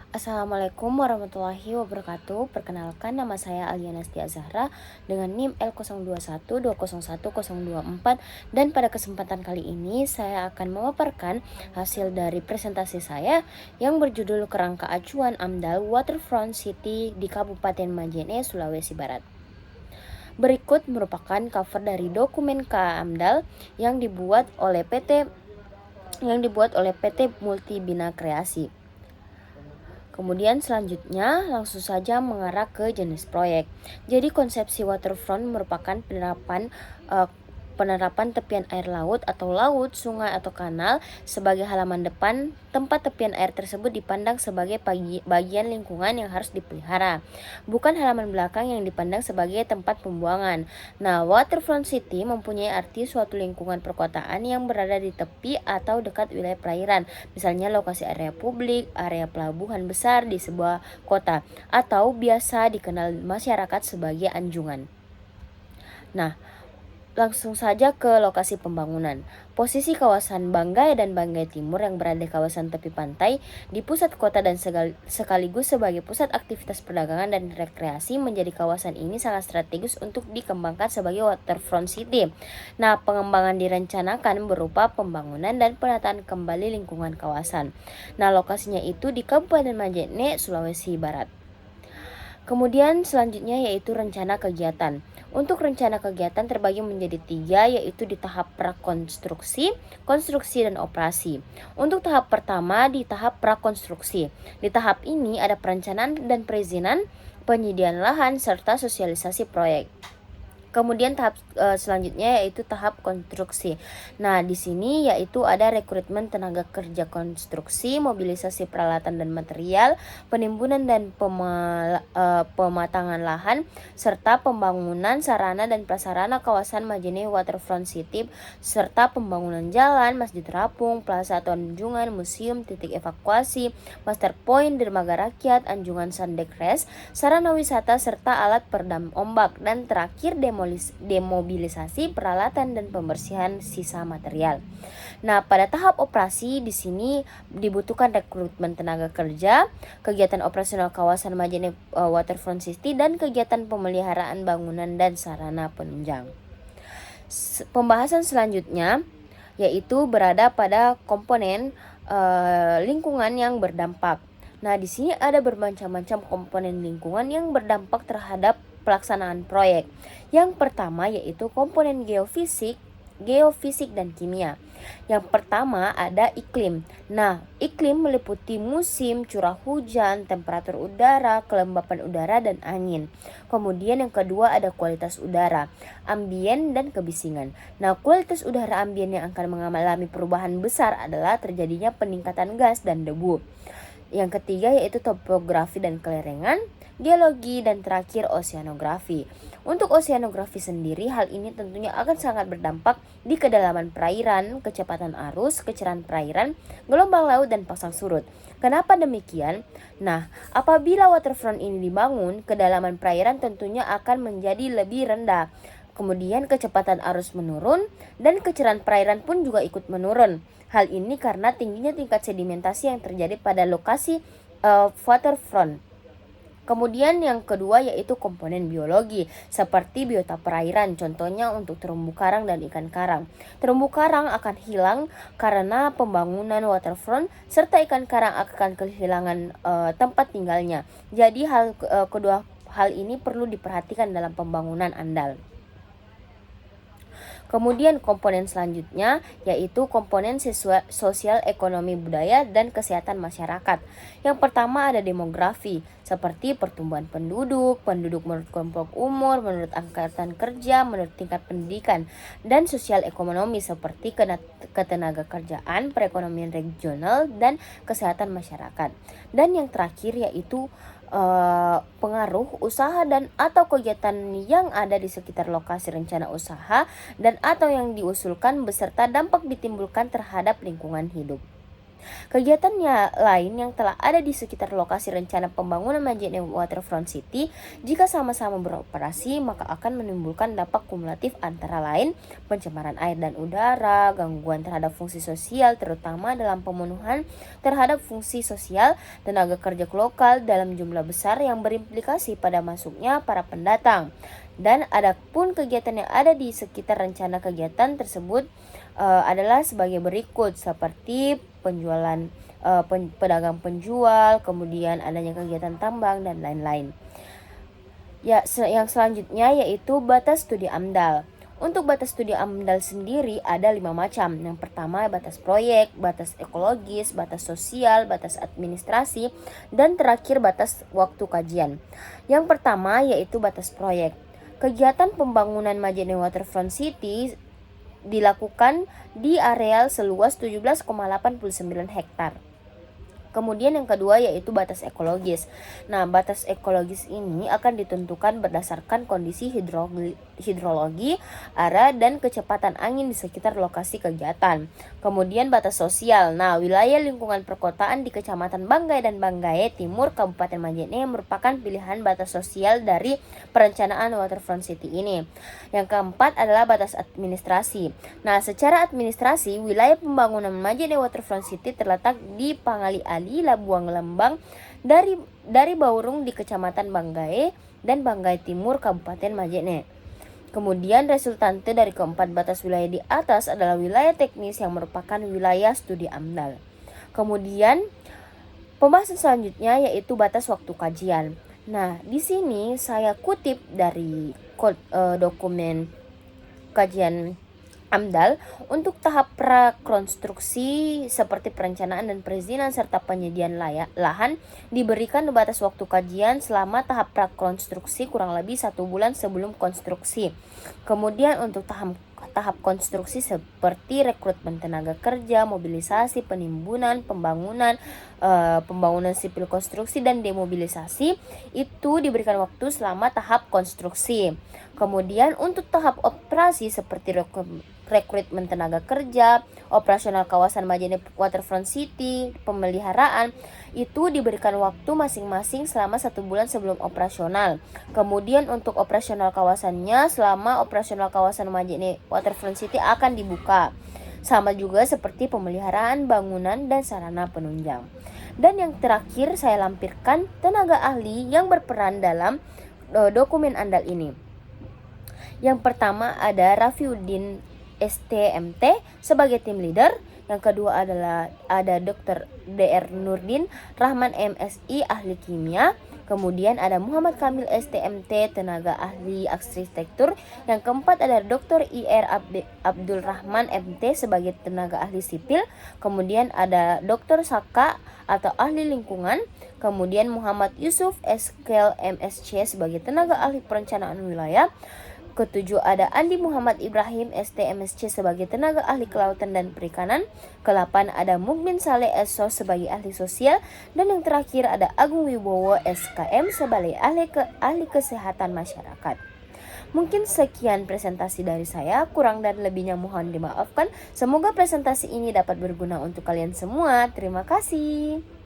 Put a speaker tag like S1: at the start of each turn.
S1: Assalamualaikum warahmatullahi wabarakatuh. Perkenalkan, nama saya Aliana Stia Zahra dengan NIM L0212011024, dan pada kesempatan kali ini saya akan memaparkan hasil dari presentasi saya yang berjudul Kerangka Acuan AMDAL Waterfront City di Kabupaten Majene, Sulawesi Barat. Berikut merupakan cover dari dokumen KAMDAL yang dibuat oleh PT Multibina Kreasi. Kemudian selanjutnya langsung saja mengarah ke jenis proyek. Jadi konsepsi waterfront merupakan penerapan tepian air laut atau laut, sungai atau kanal sebagai halaman depan. Tempat tepian air tersebut dipandang sebagai bagian lingkungan yang harus dipelihara, bukan halaman belakang yang dipandang sebagai tempat pembuangan. Nah, waterfront city mempunyai arti suatu lingkungan perkotaan yang berada di tepi atau dekat wilayah perairan, misalnya lokasi area publik, area pelabuhan besar di sebuah kota, atau biasa dikenal masyarakat sebagai anjungan. Nah, langsung saja ke lokasi pembangunan. Posisi kawasan Banggai dan Banggai Timur yang berada di kawasan tepi pantai di pusat kota dan sekaligus sebagai pusat aktivitas perdagangan dan rekreasi, menjadi kawasan ini sangat strategis untuk dikembangkan sebagai waterfront city. Nah, pengembangan direncanakan berupa pembangunan dan penataan kembali lingkungan kawasan. Nah, lokasinya itu di Kabupaten Majene, Sulawesi Barat. Kemudian selanjutnya yaitu rencana kegiatan. Untuk rencana kegiatan terbagi menjadi 3, yaitu di tahap prakonstruksi, konstruksi, dan operasi. Untuk tahap pertama di tahap prakonstruksi. Di tahap ini ada perencanaan dan perizinan, penyediaan lahan, serta sosialisasi proyek. Kemudian tahap selanjutnya yaitu tahap konstruksi. Nah, di sini yaitu ada rekrutmen tenaga kerja konstruksi, mobilisasi peralatan dan material, penimbunan dan pematangan lahan, serta pembangunan sarana dan prasarana kawasan Majene Waterfront City, serta pembangunan jalan, masjid terapung, plaza atau anjungan, museum, titik evakuasi, master point, dermaga rakyat, anjungan sandekres, sarana wisata, serta alat peredam ombak, dan terakhir demobilisasi peralatan dan pembersihan sisa material. Nah, pada tahap operasi di sini dibutuhkan rekrutmen tenaga kerja, kegiatan operasional kawasan Majene Waterfront City, dan kegiatan pemeliharaan bangunan dan sarana penunjang. Pembahasan selanjutnya yaitu berada pada komponen lingkungan yang berdampak. Nah, di sini ada bermacam-macam komponen lingkungan yang berdampak terhadap pelaksanaan proyek. Yang pertama yaitu komponen geofisik dan kimia. Yang pertama ada iklim. Nah, iklim meliputi musim, curah hujan, temperatur udara, kelembapan udara, dan angin. Kemudian yang kedua ada kualitas udara, ambien, dan kebisingan. Nah, kualitas udara ambien yang akan mengalami perubahan besar adalah terjadinya peningkatan gas dan debu. Yang ketiga yaitu topografi dan kelerengan, geologi, dan terakhir oseanografi. Untuk oseanografi sendiri, hal ini tentunya akan sangat berdampak di kedalaman perairan, kecepatan arus, kecerahan perairan, gelombang laut, dan pasang surut. Kenapa demikian? Nah, apabila waterfront ini dibangun, kedalaman perairan tentunya akan menjadi lebih rendah. Kemudian kecepatan arus menurun dan kecerahan perairan pun juga ikut menurun. Hal ini karena tingginya tingkat sedimentasi yang terjadi pada lokasi waterfront. Kemudian yang kedua yaitu komponen biologi seperti biota perairan, contohnya untuk terumbu karang dan ikan karang. Terumbu karang akan hilang karena pembangunan waterfront, serta ikan karang akan kehilangan tempat tinggalnya. Jadi kedua hal ini perlu diperhatikan dalam pembangunan AMDAL. Kemudian komponen selanjutnya yaitu komponen sosial, ekonomi, budaya, dan kesehatan masyarakat. Yang pertama ada demografi, seperti pertumbuhan penduduk menurut kelompok umur, menurut angkatan kerja, menurut tingkat pendidikan, dan sosial ekonomi seperti ketenaga kerjaan, perekonomian regional, dan kesehatan masyarakat. Dan yang terakhir yaitu pengaruh usaha dan atau kegiatan yang ada di sekitar lokasi rencana usaha dan atau yang diusulkan beserta dampak ditimbulkan terhadap lingkungan hidup. Kegiatannya lain yang telah ada di sekitar lokasi rencana pembangunan Majene Waterfront City, jika sama-sama beroperasi, maka akan menimbulkan dampak kumulatif antara lain pencemaran air dan udara, gangguan terhadap fungsi sosial, terutama dalam pemenuhan terhadap fungsi sosial, tenaga kerja lokal dalam jumlah besar yang berimplikasi pada masuknya para pendatang. Dan adapun kegiatan yang ada di sekitar rencana kegiatan tersebut adalah sebagai berikut, seperti penjualan pedagang penjual, kemudian adanya kegiatan tambang dan lain-lain. Ya, yang selanjutnya yaitu batas studi AMDAL. Untuk batas studi AMDAL sendiri ada 5 macam. Yang pertama batas proyek, batas ekologis, batas sosial, batas administrasi, dan terakhir batas waktu kajian. Yang pertama yaitu batas proyek. Kegiatan pembangunan Majene Waterfront City dilakukan di areal seluas 17,89 hektar. Kemudian yang kedua yaitu batas ekologis. Nah, batas ekologis ini akan ditentukan berdasarkan kondisi hidrologi, arah, dan kecepatan angin di sekitar lokasi kegiatan. Kemudian batas sosial. Nah, wilayah lingkungan perkotaan di Kecamatan Banggai dan Banggai Timur, Kabupaten Majene merupakan pilihan batas sosial dari perencanaan Waterfront City ini. Yang keempat adalah batas administrasi. Nah, secara administrasi, wilayah pembangunan Majene Waterfront City terletak di Pangali-Ali, Labuang Lembang, dari Baurung di Kecamatan Banggai dan Banggai Timur, Kabupaten Majene. Kemudian resultante dari keempat batas wilayah di atas adalah wilayah teknis yang merupakan wilayah studi AMDAL. Kemudian pembahasan selanjutnya yaitu batas waktu kajian. Nah, di sini saya kutip dari dokumen kajian AMDAL. Untuk tahap prakonstruksi seperti perencanaan dan perizinan serta penyediaan lahan diberikan batas waktu kajian selama tahap prakonstruksi kurang lebih 1 bulan sebelum konstruksi. Kemudian untuk tahap konstruksi seperti rekrutmen tenaga kerja, mobilisasi, penimbunan, pembangunan sipil konstruksi, dan demobilisasi itu diberikan waktu selama tahap konstruksi. Kemudian untuk tahap operasi seperti rekrutmen tenaga kerja, operasional kawasan Majene Waterfront City, pemeliharaan, itu diberikan waktu masing-masing selama 1 bulan sebelum operasional. Kemudian untuk operasional kawasannya, selama operasional kawasan Majene Waterfront City akan dibuka. Sama juga seperti pemeliharaan bangunan dan sarana penunjang. Dan yang terakhir saya lampirkan tenaga ahli yang berperan dalam dokumen AMDAL ini. Yang pertama ada Rafiuddin STMT sebagai tim leader. Yang kedua adalah ada Dr. Dr. Nurdin Rahman MSI ahli kimia. Kemudian ada Muhammad Kamil STMT tenaga ahli arsitektur. Yang keempat ada Dr. IR Abdul Rahman MT sebagai tenaga ahli sipil. Kemudian ada Dr. Saka atau ahli lingkungan. Kemudian Muhammad Yusuf SKL MSC sebagai tenaga ahli perencanaan wilayah. Ketujuh ada Andi Muhammad Ibrahim STMSC sebagai tenaga ahli kelautan dan perikanan. Ke-8 ada Mukmin Saleh SOS sebagai ahli sosial. Dan yang terakhir ada Agung Wibowo SKM sebagai ahli kesehatan masyarakat. Mungkin sekian presentasi dari saya, kurang dan lebihnya mohon dimaafkan. Semoga presentasi ini dapat berguna untuk kalian semua. Terima kasih.